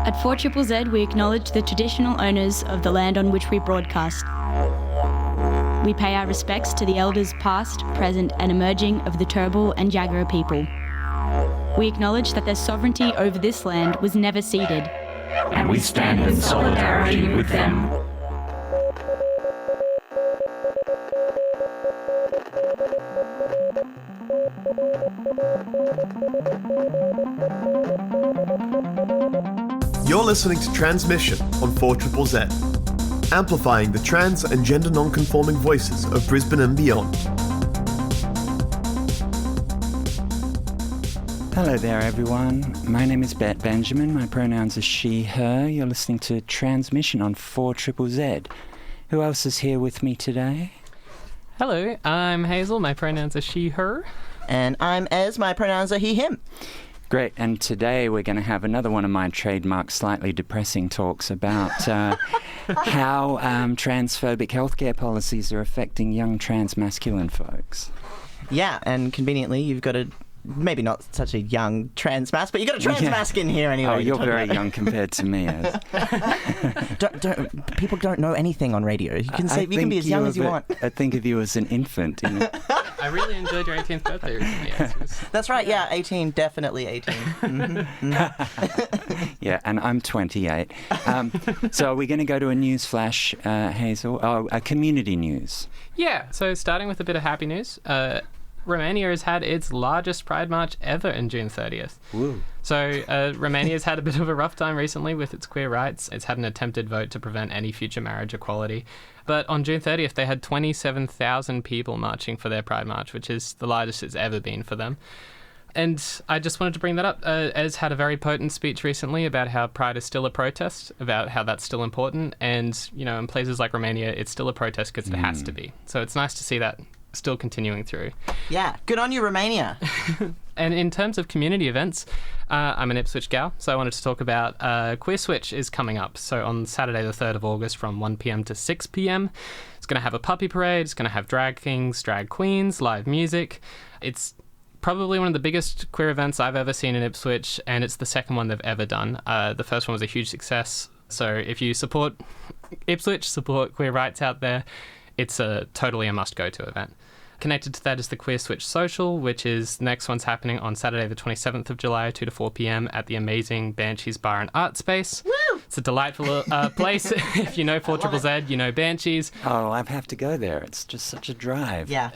At 4ZZZ, we acknowledge the traditional owners of the land on which we broadcast. We pay our respects to the elders past, present and emerging of the Turrbal and Jagera people. We acknowledge that their sovereignty over this land was never ceded. And we stand in solidarity with them. You're listening to Transmission on 4ZZZ, amplifying the trans and gender non-conforming voices of Brisbane and beyond. Hello there, everyone. My name is Bette Benjamin. My pronouns are she, her. You're listening to Transmission on 4ZZZ. Who else is here with me today? Hello, I'm Hazel. My pronouns are she, her. And I'm Ez. My pronouns are he, him. Great, and today we're going to have another one of my trademark slightly depressing talks about how transphobic healthcare policies are affecting young transmasculine folks. Yeah, and conveniently you've got maybe not such a young transmasc, but you've got a transmasc in here anyway. Oh, you're very young compared to me, Ez. People don't know anything on radio. You can say you can be as young as you want. I think of you as an infant, you know. I really enjoyed your 18th birthday recently. That's right, yeah, 18, definitely 18. Mm-hmm. Yeah, and I'm 28. So are we going to go to a news flash, Hazel? Oh, community news. Yeah, so starting with a bit of happy news. Romania has had its largest Pride March ever in June 30th. Woo. So Romania's had a bit of a rough time recently with its queer rights. It's had an attempted vote to prevent any future marriage equality. But on June 30th, they had 27,000 people marching for their Pride March, which is the largest it's ever been for them. And I just wanted to bring that up. Ez had a very potent speech recently about how Pride is still a protest, about how that's still important. And, you know, in places like Romania, it's still a protest because it has to be. So it's nice to see that still continuing through. Yeah, good on you, Romania. And in terms of community events, I'm an Ipswich gal, so I wanted to talk about Queerswitch is coming up. So on Saturday the 3rd of August from 1pm to 6pm, it's going to have a puppy parade, it's going to have drag kings, drag queens, live music. It's probably one of the biggest queer events I've ever seen in Ipswich, and it's the second one they've ever done. The first one was a huge success, so if you support Ipswich, support queer rights out there, it's totally a must-go-to event. Connected to that is the Queerswitch Social, which is the next one's happening on Saturday the 27th of July, 2 to 4 p.m. at the amazing Banshees Bar and Artspace. Woo! It's a delightful place. If you know 4ZZZ, you know Banshees. Oh, I have to go there. It's just such a drive. Yeah.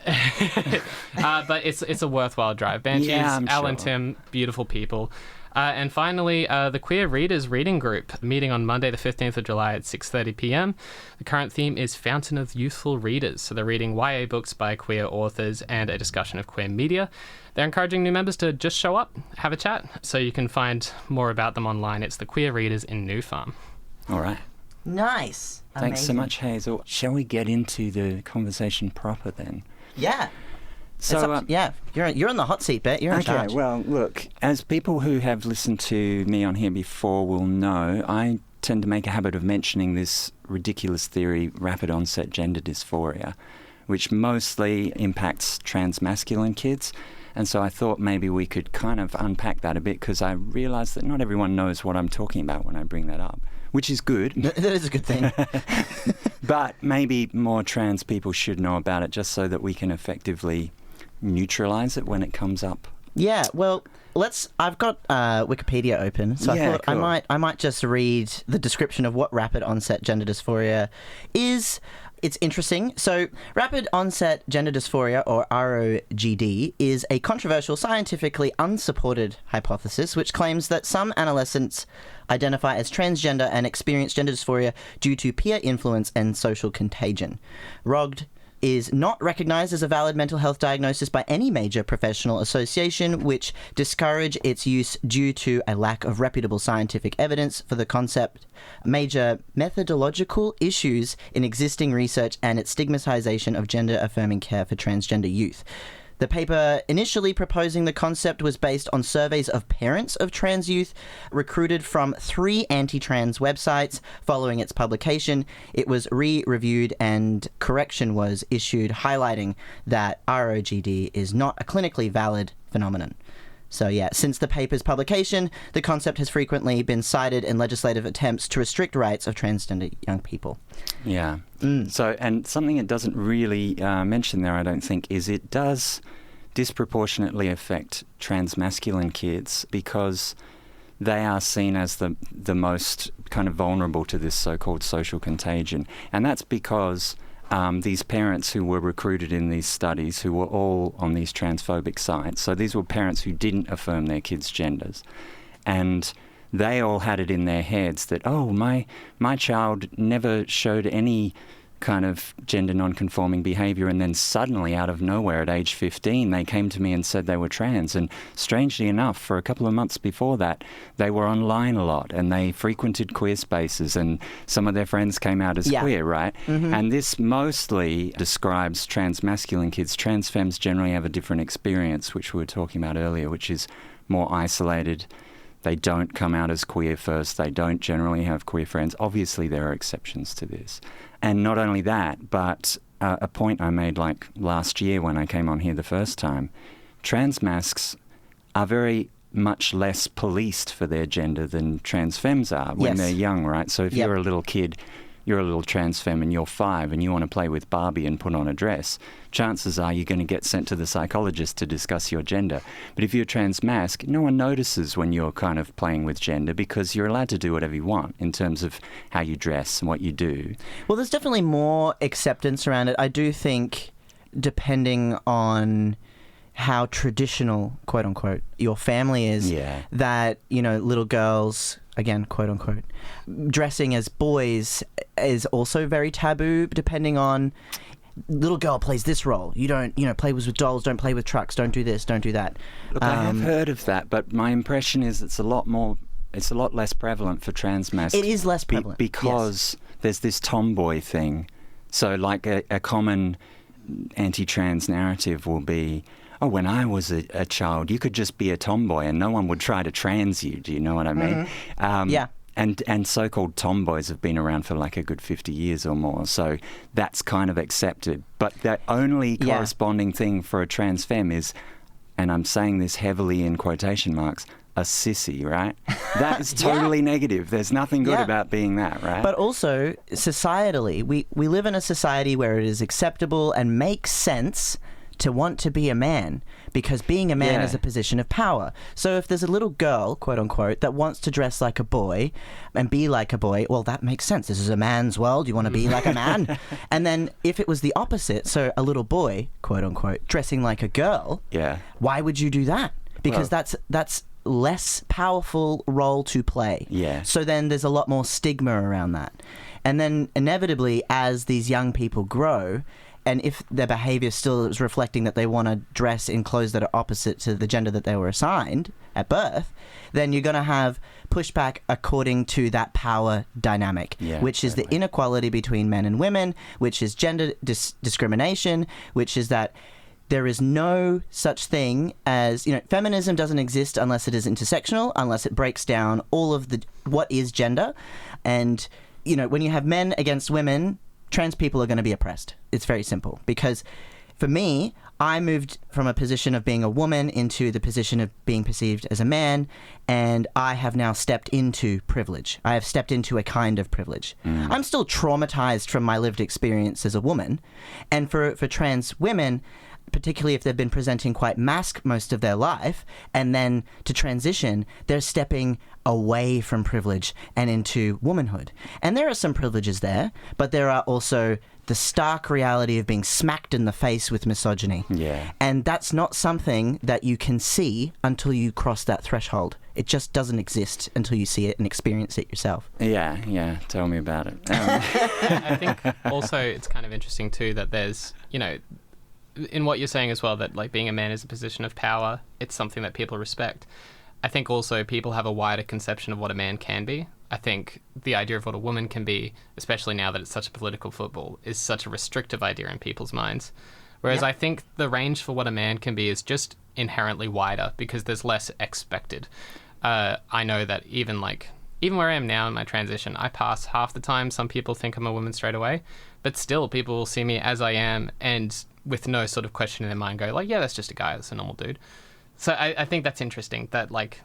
But it's a worthwhile drive. Banshees, yeah, I'm Al sure. and Tim, beautiful people. And finally, the Queer Readers Reading Group, meeting on Monday the 15th of July at 6:30 p.m. The current theme is Fountain of Youthful Readers, so they're reading YA books by queer authors and a discussion of queer media. They're encouraging new members to just show up, have a chat, so you can find more about them online. It's the Queer Readers in New Farm. All right. Nice. Thanks so Amazing. much, Hazel. Shall we get into the conversation proper then? Yeah. So, yeah, you're on the hot seat, Bet. You're in charge. Okay, well, look, as people who have listened to me on here before will know, I tend to make a habit of mentioning this ridiculous theory, rapid onset gender dysphoria, which mostly impacts transmasculine kids. And so I thought maybe we could kind of unpack that a bit, because I realised that not everyone knows what I'm talking about when I bring that up, which is good. That is a good thing. But maybe more trans people should know about it, just so that we can effectively neutralise it when it comes up. Yeah, well, I've got Wikipedia open, so Yeah, I thought cool. I might just read the description of what rapid onset gender dysphoria is. It's interesting. So, rapid onset gender dysphoria, or ROGD, is a controversial, scientifically unsupported hypothesis which claims that some adolescents identify as transgender and experience gender dysphoria due to peer influence and social contagion. ROGD is not recognised as a valid mental health diagnosis by any major professional association, which discourage its use due to a lack of reputable scientific evidence for the concept, major methodological issues in existing research, and its stigmatisation of gender-affirming care for transgender youth. The paper initially proposing the concept was based on surveys of parents of trans youth recruited from 3 anti-trans websites. Following its publication, it was re-reviewed and correction was issued highlighting that ROGD is not a clinically valid phenomenon. So yeah, since the paper's publication, the concept has frequently been cited in legislative attempts to restrict rights of transgender young people. Yeah. So, and something it doesn't really mention there, I don't think, is it does disproportionately affect transmasculine kids because they are seen as the most kind of vulnerable to this so-called social contagion. And that's because these parents who were recruited in these studies, who were all on these transphobic sites, so these were parents who didn't affirm their kids' genders, and they all had it in their heads that, oh, my child never showed any kind of gender non-conforming behaviour, and then suddenly out of nowhere at age 15 they came to me and said they were trans. And strangely enough, for a couple of months before that, they were online a lot and they frequented queer spaces and some of their friends came out as queer, right? And this mostly describes transmasculine kids. Transfemmes generally have a different experience, which we were talking about earlier, which is more isolated. They don't come out as queer first. They don't generally have queer friends. Obviously, there are exceptions to this. And not only that, but a point I made like last year when I came on here the first time, Transmascs are very much less policed for their gender than transfemmes are when they're young, right? So if you're a little kid, you're a little transfemme and you're 5 and you want to play with Barbie and put on a dress, chances are you're going to get sent to the psychologist to discuss your gender. But if you're transmasc, no one notices when you're kind of playing with gender because you're allowed to do whatever you want in terms of how you dress and what you do. Well, there's definitely more acceptance around it. I do think, depending on how traditional, quote unquote, your family is, that, you know, little girls, again, quote unquote, dressing as boys is also very taboo, depending on little girl plays this role. You don't, you know, play with dolls, don't play with trucks, don't do this, don't do that. Look, I have heard of that, but my impression is it's a lot less prevalent for transmascs. It is less prevalent. Because there's this tomboy thing. So like a common anti-trans narrative will be, oh, when I was a child, you could just be a tomboy and no one would try to trans you. Do you know what I mean? And so-called tomboys have been around for like a good 50 years or more. So that's kind of accepted. But the only corresponding thing for a trans femme is, and I'm saying this heavily in quotation marks, a sissy, right? That is totally negative. There's nothing good about being that, right? But also, societally, we live in a society where it is acceptable and makes sense to want to be a man, because being a man is a position of power. So if there's a little girl, quote unquote, that wants to dress like a boy and be like a boy, well, that makes sense. This is a man's world. You want to be like a man. And then if it was the opposite, so a little boy, quote unquote, dressing like a girl, why would you do that? Because that's less powerful role to play. So then there's a lot more stigma around that. And then inevitably, as these young people grow, and if their behaviour still is reflecting that they want to dress in clothes that are opposite to the gender that they were assigned at birth, then you're going to have pushback according to that power dynamic, which is the inequality between men and women, which is gender discrimination, which is that there is no such thing as, you know, feminism doesn't exist unless it is intersectional, unless it breaks down all of the what is gender. And, you know, when you have men against women, trans people are going to be oppressed. It's very simple. Because for me, I moved from a position of being a woman into the position of being perceived as a man, and I have now stepped into privilege. I have stepped into a kind of privilege. I'm still traumatized from my lived experience as a woman, and for trans women, particularly if they've been presenting quite masc most of their life, and then to transition, they're stepping away from privilege and into womanhood. And there are some privileges there, but there are also the stark reality of being smacked in the face with misogyny. And that's not something that you can see until you cross that threshold. It just doesn't exist until you see it and experience it yourself. Tell me about it. I think also it's kind of interesting too that there's, you know, in what you're saying as well, that like being a man is a position of power, it's something that people respect. I think also people have a wider conception of what a man can be. I think the idea of what a woman can be, especially now that it's such a political football, is such a restrictive idea in people's minds. Whereas I think the range for what a man can be is just inherently wider because there's less expected. I know that even where I am now in my transition, I pass half the time. Some people think I'm a woman straight away, but still people will see me as I am and with no sort of question in their mind go like, yeah, that's just a guy, that's a normal dude. So I think that's interesting that, like,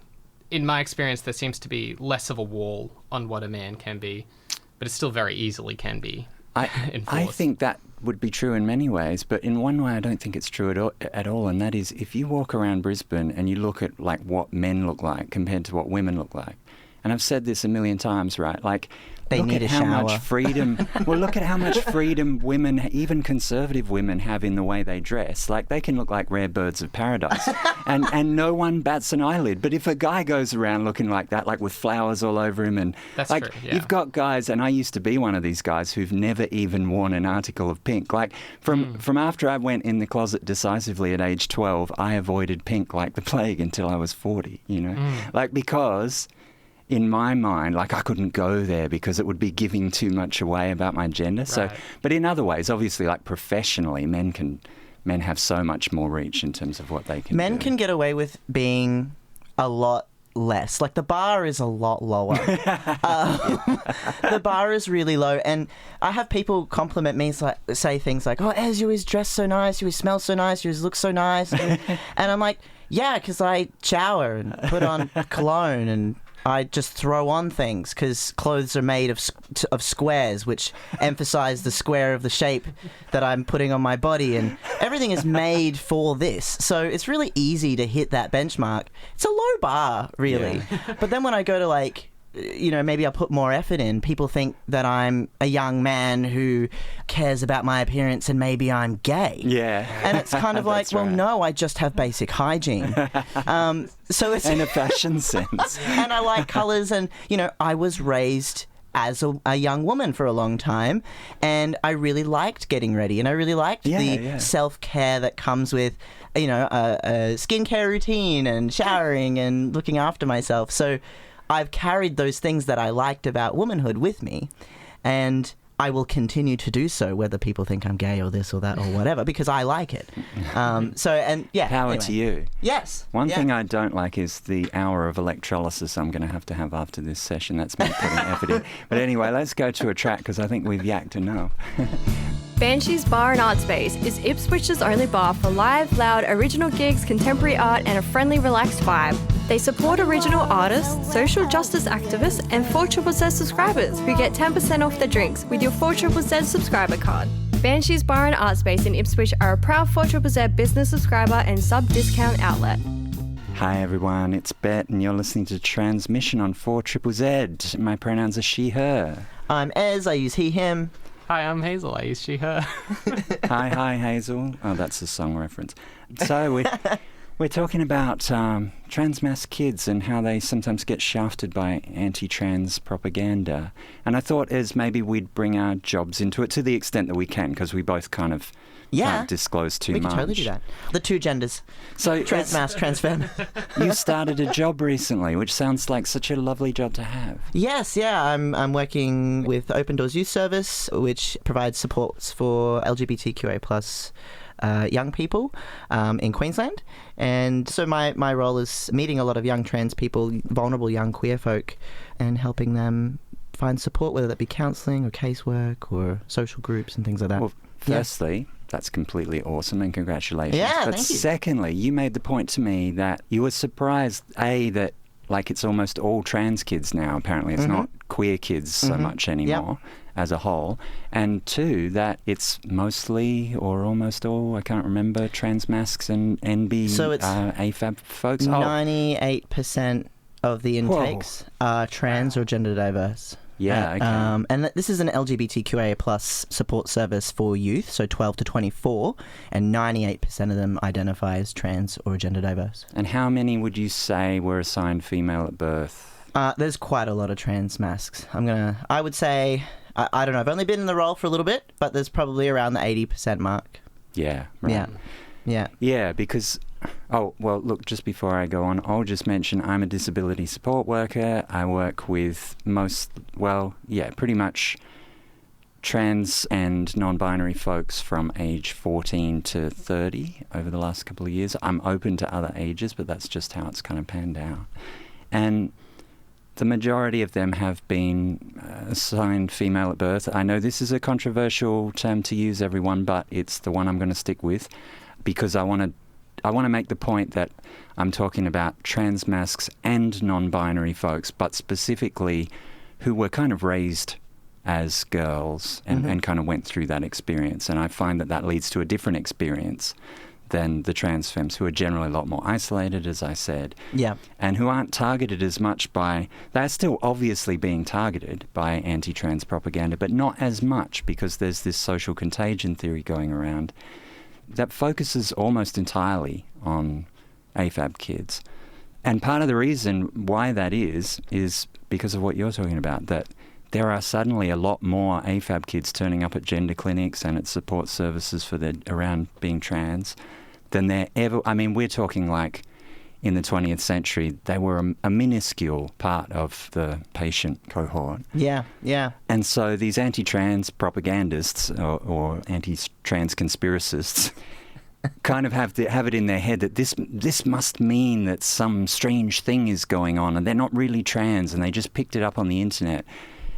in my experience, there seems to be less of a wall on what a man can be, but it still very easily can be enforced. I think that would be true in many ways, but in one way I don't think it's true at all, and that is if you walk around Brisbane and you look at like what men look like compared to what women look like, and I've said this a million times, right? Like, They need a how shower. much freedom. Well, look at how much freedom women, even conservative women, have in the way they dress. Like, they can look like rare birds of paradise, and no one bats an eyelid. But if a guy goes around looking like that, like with flowers all over him, and That's like true, yeah. you've got guys, and I used to be one of these guys who've never even worn an article of pink. Like from after I went in the closet decisively at age 12, I avoided pink like the plague until I was 40. You know, like because. In my mind, like I couldn't go there because it would be giving too much away about my gender. So, Right. but in other ways, obviously, like professionally, men have so much more reach in terms of what they can do. Men can get away with being a lot less. Like, the bar is a lot lower. The bar is really low, and I have people compliment me, say things like, "Oh, Ez, you always dress so nice, you always smell so nice, you always look so nice," and I'm like, "Yeah, because I shower and put on cologne and." I just throw on things because clothes are made of squares, which emphasize the square of the shape that I'm putting on my body, and everything is made for this. So it's really easy to hit that benchmark. It's a low bar, really. Yeah. But then when I go to, like, you know, maybe I'll put more effort in, people think that I'm a young man who cares about my appearance and maybe I'm gay. Yeah. And it's kind of like, well, right. no, I just have basic hygiene. So it's And a fashion sense. and I like colours, and, you know, I was raised as a young woman for a long time, and I really liked getting ready, and I really liked the self-care that comes with, you know, a skincare routine and showering and looking after myself. So I've carried those things that I liked about womanhood with me, and I will continue to do so, whether people think I'm gay or this or that or whatever, because I like it. Power To you. Yes. One thing I don't like is the hour of electrolysis I'm going to have after this session. That's me putting effort in. But anyway, let's go to a track because I think we've yacked enough. Banshees Bar and Artspace is Ipswich's only bar for live, loud, original gigs, contemporary art, and a friendly, relaxed vibe. They support original artists, social justice activists, and 4ZZZ subscribers who get 10% off their drinks with your 4ZZZ subscriber card. Banshees Bar and Artspace in Ipswich are a proud 4ZZZ business subscriber and sub-discount outlet. Hi everyone, it's Bette and you're listening to Transmission on 4ZZZ. My pronouns are she, her. I'm Ez, I use he, him. Hi, I'm Hazel. I use she, her. Hi, Hazel. Oh, that's a song reference. So we're talking about transmasc kids and how they sometimes get shafted by anti-trans propaganda. And I thought as maybe we'd bring our jobs into it to the extent that we can, because we both kind of can't disclose too much. We can totally do that. The two genders. So Transmasc, transfemme. You started a job recently, which sounds like such a lovely job to have. Yes, yeah. I'm working with Open Doors Youth Service, which provides supports for LGBTQA+ young people in Queensland. And so my role is meeting a lot of young trans people, vulnerable young queer folk, and helping them find support, whether that be counselling or casework or social groups and things like that. Well, firstly, that's completely awesome and congratulations. Yeah, but thank you. Secondly, you made the point to me that you were surprised, A, that like it's almost all trans kids now, apparently. It's not queer kids so much anymore as a whole. And two, that it's mostly or almost all, I can't remember, Transmascs and NB So it's AFAB folks. 98% of the intakes are trans or gender diverse. Yeah, okay. And this is an LGBTQA+ support service for youth, so 12 to 24, and 98% of them identify as trans or gender diverse. And how many would you say were assigned female at birth? There's quite a lot of transmascs. I would say, I don't know, I've only been in the role for a little bit, but there's probably around the 80% mark. Yeah, right. Yeah. Yeah, because, look, just before I go on, I'll just mention I'm a disability support worker. I work with pretty much trans and non-binary folks from age 14 to 30 over the last couple of years. I'm open to other ages, but that's just how it's kind of panned out. And the majority of them have been assigned female at birth. I know this is a controversial term to use, everyone, but it's the one I'm going to stick with, because I want to I want to make the point that I'm talking about transmascs and non-binary folks, but specifically who were kind of raised as girls and kind of went through that experience. And I find that leads to a different experience than the transfemmes, who are generally a lot more isolated, as I said, and who aren't targeted as much by... They're still obviously being targeted by anti-trans propaganda, but not as much, because there's this social contagion theory going around that focuses almost entirely on AFAB kids. And part of the reason why that is because of what you're talking about, that there are suddenly a lot more AFAB kids turning up at gender clinics and at support services around being trans than there ever... I mean, we're talking like in the 20th century, they were a minuscule part of the patient cohort. Yeah. And so these anti-trans propagandists or anti-trans conspiracists kind of have it in their head that this must mean that some strange thing is going on and they're not really trans and they just picked it up on the internet.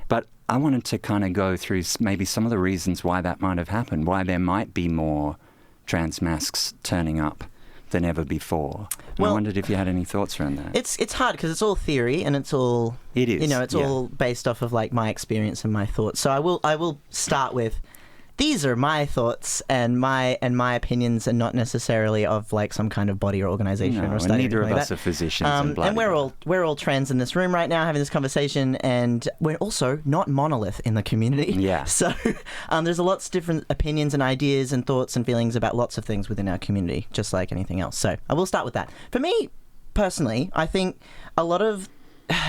But I wanted to kind of go through maybe some of the reasons why that might have happened, why there might be more Transmascs turning up than ever before. Well, I wondered if you had any thoughts around that. It's hard because it's all theory and it's all... It is. It's all based off of like my experience and my thoughts. So I will start with... These are my thoughts and my opinions, and not necessarily of like some kind of body or organization or study. Neither of us are physicians. And we're all trans in this room right now having this conversation, and we're also not monolith in the community. Yeah. So there's lots of different opinions and ideas and thoughts and feelings about lots of things within our community, just like anything else. So I will start with that. For me personally, I think a lot of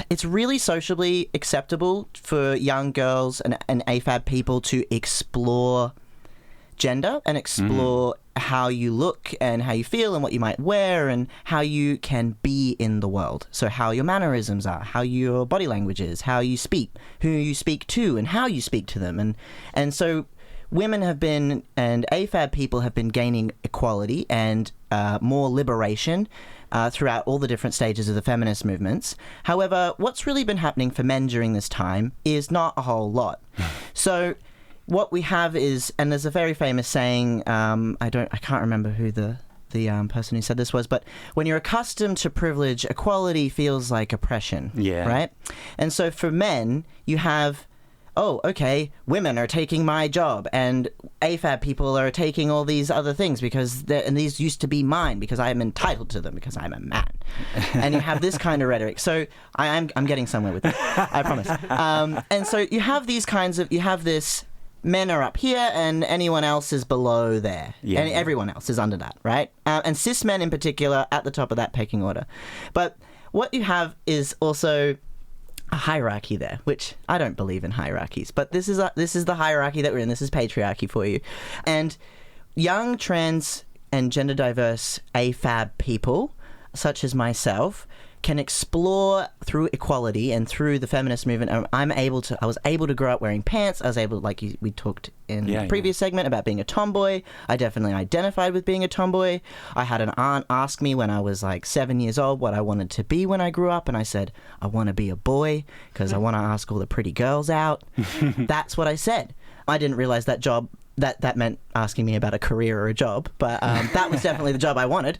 it's really sociably acceptable for young girls and AFAB people to explore gender and explore how you look and how you feel and what you might wear and how you can be in the world. So how your mannerisms are, how your body language is, how you speak, who you speak to and how you speak to them. And so women have been, and AFAB people have been gaining equality and more liberation throughout all the different stages of the feminist movements. However, what's really been happening for men during this time is not a whole lot. So what we have is, and there's a very famous saying, I can't remember who the person who said this was, but when you're accustomed to privilege, equality feels like oppression. Yeah. Right? And so for men, you have... oh, okay, women are taking my job and AFAB people are taking all these other things and these used to be mine because I am entitled to them because I'm a man. And you have this kind of rhetoric. So I'm getting somewhere with this, I promise. And so you have these kinds of, you have this, men are up here and anyone else is below there. Yeah. And everyone else is under that, right? And cis men in particular at the top of that pecking order. But what you have is also... a hierarchy there, which I don't believe in hierarchies, but this is the hierarchy that we're in. This is patriarchy for you. And young trans and gender diverse AFAB people, such as myself, can explore through equality and through the feminist movement. I was able to grow up wearing pants. I was able to, we talked in the previous segment about being a tomboy. I definitely identified with being a tomboy. I had an aunt ask me when I was like 7 years old what I wanted to be when I grew up, and I said, I want to be a boy because I want to ask all the pretty girls out. That's what I said. I didn't realize that that meant asking me about a career or a job, but that was definitely the job I wanted.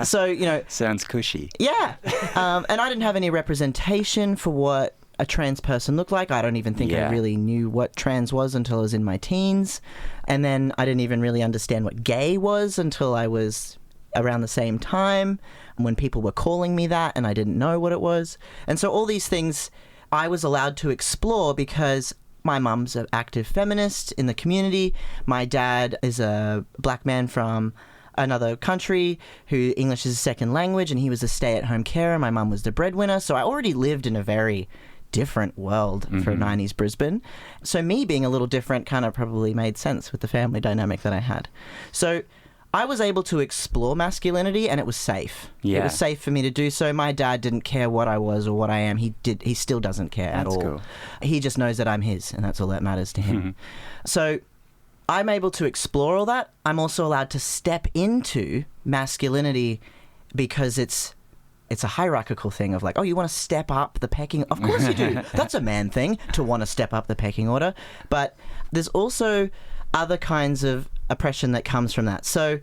So, sounds cushy. Yeah. And I didn't have any representation for what a trans person looked like. I don't even think I really knew what trans was until I was in my teens. And then I didn't even really understand what gay was until I was around the same time when people were calling me that and I didn't know what it was. And so all these things I was allowed to explore because my mum's an active feminist in the community. My dad is a black man from another country who English is a second language, and he was a stay-at-home carer. My mum was the breadwinner. So I already lived in a very different world for 90s Brisbane. So me being a little different kind of probably made sense with the family dynamic that I had. So I was able to explore masculinity, and it was safe. Yeah. It was safe for me to do so. My dad didn't care what I was or what I am. He still doesn't care at all. Cool. He just knows that I'm his, and that's all that matters to him. So I'm able to explore all that. I'm also allowed to step into masculinity because it's a hierarchical thing of like, oh, you want to step up the pecking... Of course you do. That's a man thing, to want to step up the pecking order. But there's also other kinds of oppression that comes from that. So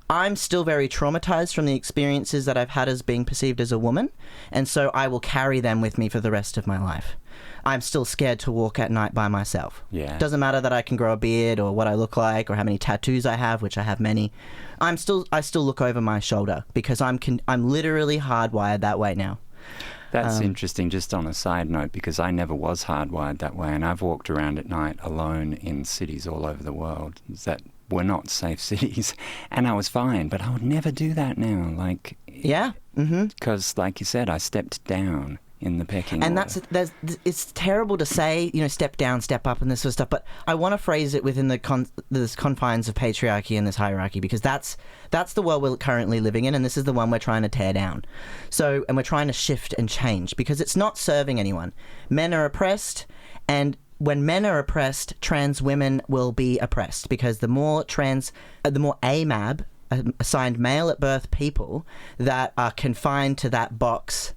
I'm still very traumatized from the experiences that I've had as being perceived as a woman, and so I will carry them with me for the rest of my life. I'm still scared to walk at night by myself. Yeah. Doesn't matter that I can grow a beard or what I look like or how many tattoos I have, which I have many. I still look over my shoulder because I'm literally hardwired that way now. That's interesting, just on a side note, because I never was hardwired that way, and I've walked around at night alone in cities all over the world that were not safe cities, and I was fine, but I would never do that now. Like, yeah, because, like you said, I stepped down in the pecking order. And it's terrible to say, step down, step up, and this sort of stuff. But I want to phrase it within the confines of patriarchy and this hierarchy, because that's the world we're currently living in, and this is the one we're trying to tear down. So, and we're trying to shift and change because it's not serving anyone. Men are oppressed, and when men are oppressed, trans women will be oppressed because the more AMAB, assigned male at birth people that are confined to that box.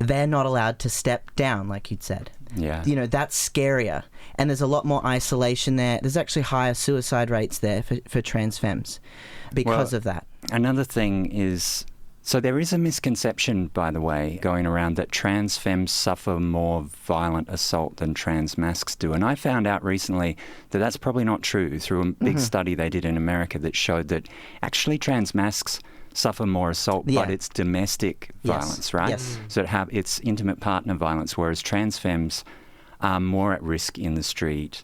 They're not allowed to step down, like you'd said. Yeah. That's scarier. And there's a lot more isolation there. There's actually higher suicide rates there for trans femmes because of that. Another thing is, so there is a misconception, by the way, going around that trans femmes suffer more violent assault than Transmascs do. And I found out recently that that's probably not true through a big study they did in America that showed that actually Transmascs suffer more assault, but it's domestic violence, right? Yes. So it's intimate partner violence, whereas trans femmes are more at risk in the street,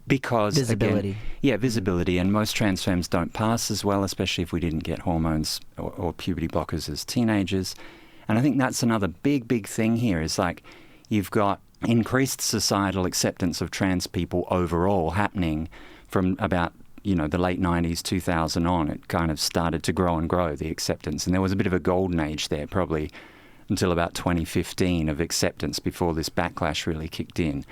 because visibility. Visibility, and most trans femmes don't pass as well, especially if we didn't get hormones or puberty blockers as teenagers. And I think that's another big thing here is like you've got increased societal acceptance of trans people overall happening from about the late 90s, 2000 on. It kind of started to grow and grow, the acceptance. And there was a bit of a golden age there, probably until about 2015 of acceptance before this backlash really kicked in.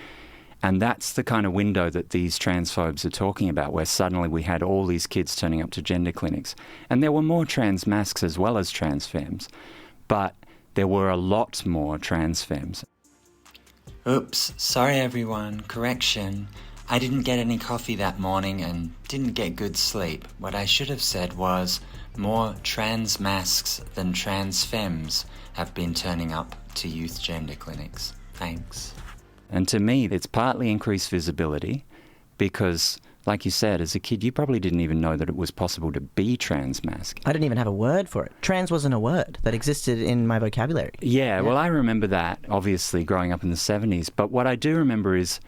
And that's the kind of window that these transphobes are talking about, where suddenly we had all these kids turning up to gender clinics. And there were more Transmascs as well as trans femmes, but there were a lot more trans femmes. Oops, sorry everyone, correction. I didn't get any coffee that morning and didn't get good sleep. What I should have said was more Transmascs than trans femmes have been turning up to youth gender clinics. Thanks. And to me, it's partly increased visibility because, like you said, as a kid, you probably didn't even know that it was possible to be transmasc. I didn't even have a word for it. Trans wasn't a word that existed in my vocabulary. Yeah, well, I remember that, obviously, growing up in the 70s. But what I do remember is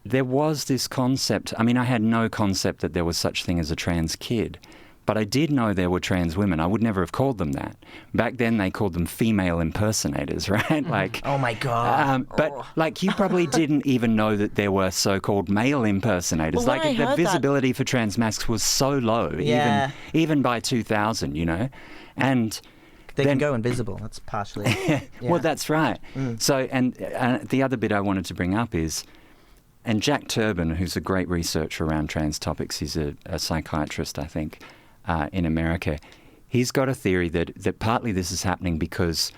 there was this concept. I mean, I had no concept that there was such thing as a trans kid, but I did know there were trans women. I would never have called them that. Back then, they called them female impersonators, right? Like, oh my God. But like, you probably didn't even know that there were so-called male impersonators. Well, like, the visibility for Transmascs was so low, even by 2000, and they can go invisible. That's partially. Well, that's right. So, and the other bit I wanted to bring up is, and Jack Turban, who's a great researcher around trans topics, he's a psychiatrist, I think, in America. He's got a theory that partly this is happening because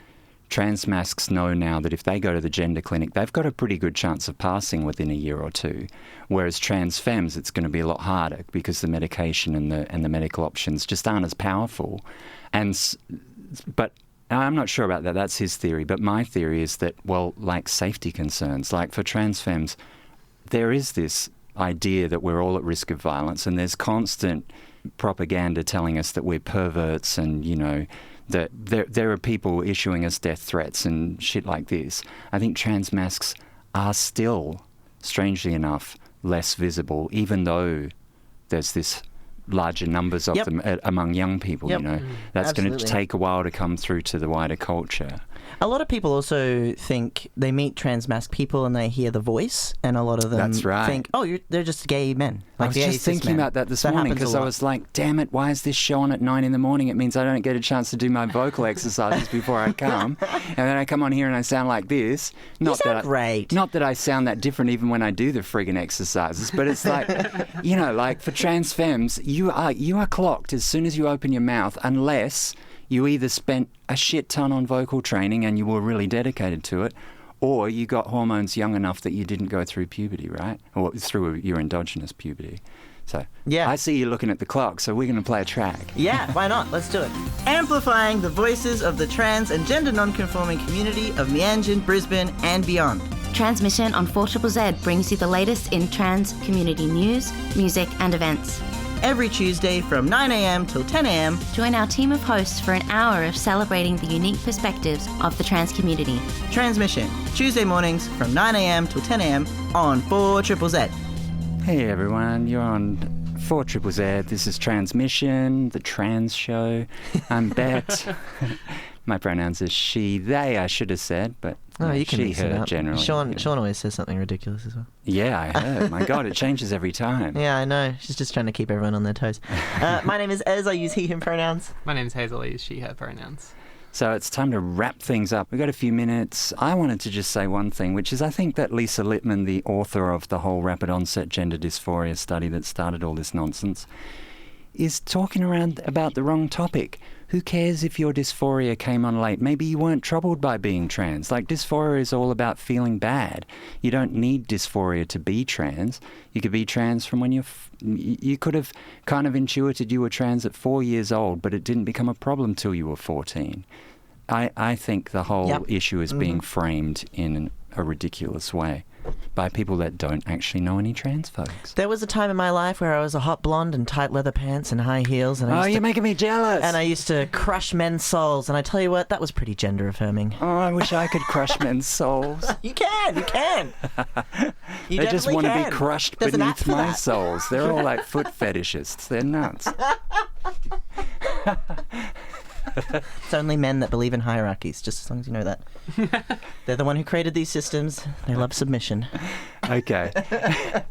Transmascs know now that if they go to the gender clinic, they've got a pretty good chance of passing within a year or two. Whereas trans femmes, it's going to be a lot harder because the medication and the medical options just aren't as powerful. But I'm not sure about that. That's his theory. But my theory is that, well, like safety concerns, like for trans femmes, there is this idea that we're all at risk of violence, and there's constant propaganda telling us that we're perverts and, that there are people issuing us death threats and shit like this. I think Transmascs are still, strangely enough, less visible, even though there's this larger numbers of them among young people, That's going to take a while to come through to the wider culture. A lot of people also think they meet transmasc people and they hear the voice, and a lot of them think, they're just gay men. Like, I was just thinking about that this morning because I was like, damn it, why is this show on at 9 a.m? It means I don't get a chance to do my vocal exercises before I come. And then I come on here and I sound like this. You sound great. Not that I sound that different even when I do the friggin' exercises, but it's like, like for trans femmes, you are clocked as soon as you open your mouth, unless you either spent a shit ton on vocal training and you were really dedicated to it, or you got hormones young enough that you didn't go through puberty, right? Or through your endogenous puberty. So Yeah. I see you looking at the clock, so we're going to play a track. Yeah, why not? Let's do it. Amplifying the voices of the trans and gender non-conforming community of Meanjin, Brisbane and beyond. Transmission on 4ZZZ brings you the latest in trans community news, music and events. Every Tuesday from 9am till 10am. Join our team of hosts for an hour of celebrating the unique perspectives of the trans community. Transmission, Tuesday mornings from 9am till 10am on 4ZZZ. Hey everyone, you're on 4ZZZ. This is Transmission, the trans show. I'm Bette. My pronouns are she, they, I should have said, but you can she, mix it her up. generally. Sean always says something ridiculous as well. Yeah, I heard. My God, it changes every time. Yeah, I know. She's just trying to keep everyone on their toes. My name is Ez. I use he, him pronouns. My name's Hazel. I use she, her pronouns. So it's time to wrap things up. We've got a few minutes. I wanted to just say one thing, which is I think that Lisa Littman, the author of the whole rapid onset gender dysphoria study that started all this nonsense, is talking around about the wrong topic. Who cares if your dysphoria came on late? Maybe you weren't troubled by being trans. Like, dysphoria is all about feeling bad. You don't need dysphoria to be trans. You could be trans from when you could have kind of intuited you were trans at 4 years old, but it didn't become a problem till you were 14. I think the whole issue is being framed in a ridiculous way by people that don't actually know any trans folks. There was a time in my life where I was a hot blonde in tight leather pants and high heels. And you're making me jealous. And I used to crush men's souls. And I tell you what, that was pretty gender affirming. Oh, I wish I could crush men's souls. You can. They just want to be crushed There's an app beneath for my that. souls. They're all like foot fetishists. They're nuts. It's only men that believe in hierarchies, just as long as you know that. They're the one who created these systems. They love submission. Okay.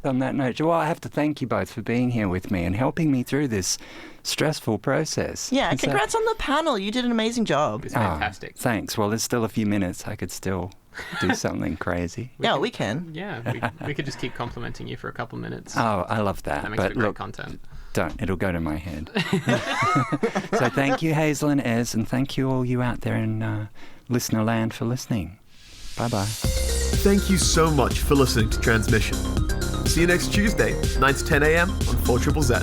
On that note, well, I have to thank you both for being here with me and helping me through this stressful process. Yeah, congrats on the panel. You did an amazing job. It's fantastic. Thanks. Well, there's still a few minutes. I could still do something crazy. We can. Yeah, we could just keep complimenting you for a couple minutes. Oh, I love that. That makes but for great look, content. Don't. It'll go to my head. So thank you, Hazel and Ez, and thank you all you out there in listener land for listening. Bye-bye. Thank you so much for listening to Transmission. See you next Tuesday, 9 to 10 a.m. on 4ZZZ.